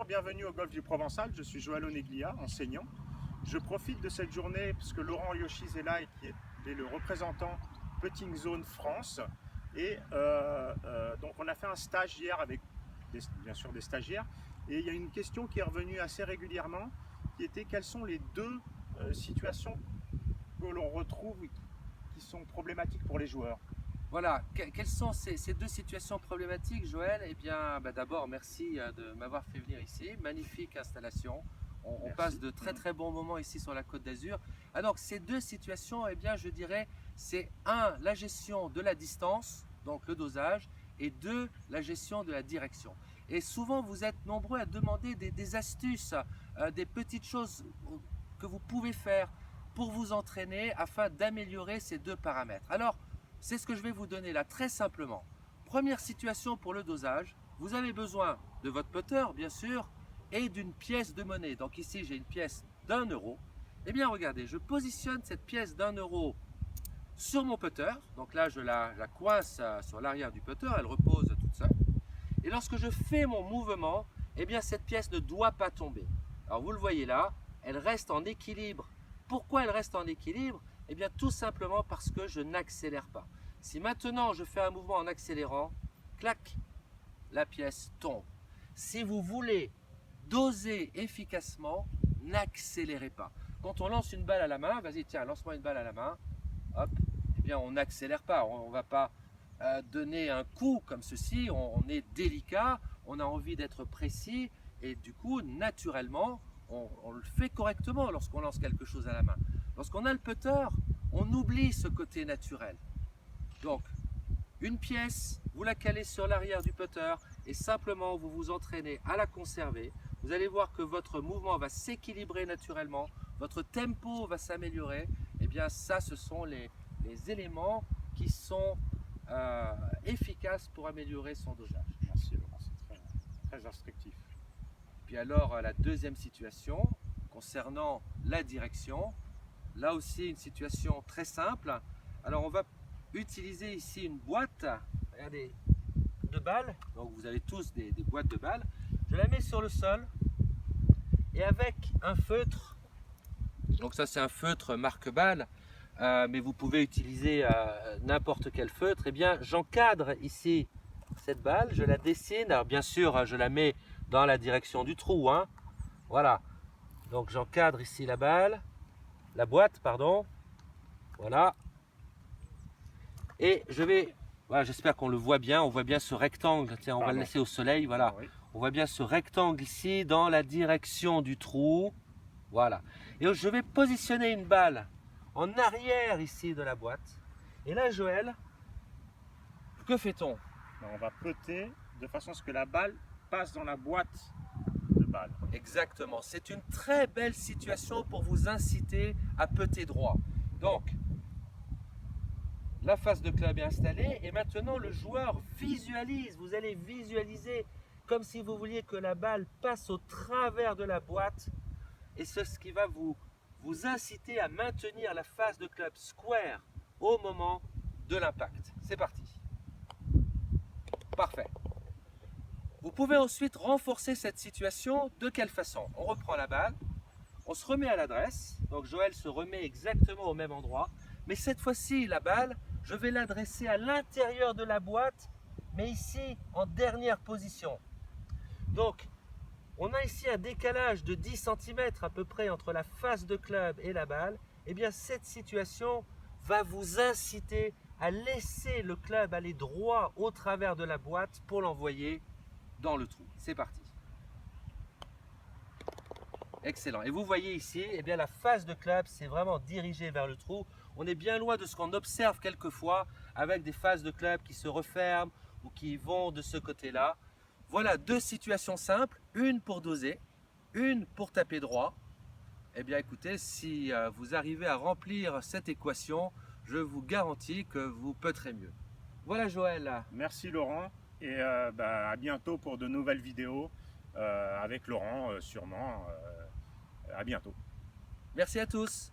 bienvenue au Golfe du Provençal. Je suis Joël Oneglia, enseignant. Je profite de cette journée parce que Laurent Yoshis est là et qui est le représentant Putting Zone France. Et donc on a fait un stage hier avec bien sûr des stagiaires. Et il y a une question qui est revenue assez régulièrement qui était quelles sont les deux situations que l'on retrouve qui sont problématiques pour les joueurs. Voilà, quelles sont ces deux situations problématiques, Joël? Eh bien, d'abord, merci de m'avoir fait venir ici. Magnifique installation. On passe de très bons moments ici sur la Côte d'Azur. Alors, ces deux situations, eh bien, je dirais, c'est un, la gestion de la distance, donc le dosage, et deux, la gestion de la direction. Et souvent, vous êtes nombreux à demander des astuces, des petites choses que vous pouvez faire pour vous entraîner afin d'améliorer ces deux paramètres. Alors, c'est ce que je vais vous donner là très simplement. Première situation pour le dosage, vous avez besoin de votre putter bien sûr et d'une pièce de monnaie. Donc ici j'ai une pièce d'1 euro. Eh bien regardez, je positionne cette pièce d'1 euro sur mon putter. Donc là je la coince sur l'arrière du putter, elle repose toute seule. Et lorsque je fais mon mouvement, eh bien cette pièce ne doit pas tomber. Alors vous le voyez là, elle reste en équilibre. Pourquoi elle reste en équilibre? Eh bien tout simplement parce que je n'accélère pas. Si maintenant je fais un mouvement en accélérant, clac, la pièce tombe. Si vous voulez doser efficacement, n'accélérez pas. Quand on lance une balle à la main, vas-y tiens, lance-moi une balle à la main, hop, eh bien on n'accélère pas, on ne va pas donner un coup comme ceci, on est délicat, on a envie d'être précis et du coup naturellement on le fait correctement lorsqu'on lance quelque chose à la main. Lorsqu'on a le putter, on oublie ce côté naturel. Donc, une pièce, vous la calez sur l'arrière du putter et simplement vous vous entraînez à la conserver. Vous allez voir que votre mouvement va s'équilibrer naturellement, votre tempo va s'améliorer. Et bien ça, ce sont les éléments qui sont efficaces pour améliorer son dosage. Merci Laurent, c'est très instructif. Puis alors, la deuxième situation, concernant la direction, là aussi une situation très simple. Alors on va utiliser ici une boîte, regardez, de balles. Donc vous avez tous des boîtes de balles. Je la mets sur le sol et avec un feutre, donc ça c'est un feutre marque balle, mais vous pouvez utiliser n'importe quel feutre. Et bien j'encadre ici cette balle, je la dessine. Alors bien sûr je la mets dans la direction du trou, hein. Voilà. Donc j'encadre ici la balle, la boîte, pardon. Voilà. Et je vais, voilà, j'espère qu'on le voit bien, on voit bien ce rectangle, tiens, on va le laisser au soleil, voilà. Oui. On voit bien ce rectangle ici dans la direction du trou. Voilà. Et je vais positionner une balle en arrière ici de la boîte. Et là, Joël, que fait-on? On va putter de façon à ce que la balle passe dans la boîte de balle. Exactement. C'est une très belle situation pour vous inciter à putter droit. Donc, la face de club est installée et maintenant le joueur visualise. Vous allez visualiser comme si vous vouliez que la balle passe au travers de la boîte et c'est ce qui va vous inciter à maintenir la face de club square au moment de l'impact. C'est parti. Parfait. Vous pouvez ensuite renforcer cette situation. De quelle façon? On reprend la balle, on se remet à l'adresse. Donc Joël se remet exactement au même endroit. Mais cette fois-ci, la balle, je vais l'adresser à l'intérieur de la boîte, mais ici en dernière position. Donc, on a ici un décalage de 10 cm à peu près entre la face de club et la balle. Eh bien, cette situation va vous inciter à laisser le club aller droit au travers de la boîte pour l'envoyer dans le trou. C'est parti. Excellent. Et vous voyez ici, eh bien, la face de club, c'est vraiment dirigé vers le trou. On est bien loin de ce qu'on observe quelquefois avec des faces de club qui se referment ou qui vont de ce côté-là. Voilà deux situations simples, une pour doser, une pour taper droit. Eh bien écoutez, si vous arrivez à remplir cette équation, je vous garantis que vous putterez mieux. Voilà Joël. Merci Laurent et à bientôt pour de nouvelles vidéos avec Laurent sûrement. À bientôt. Merci à tous.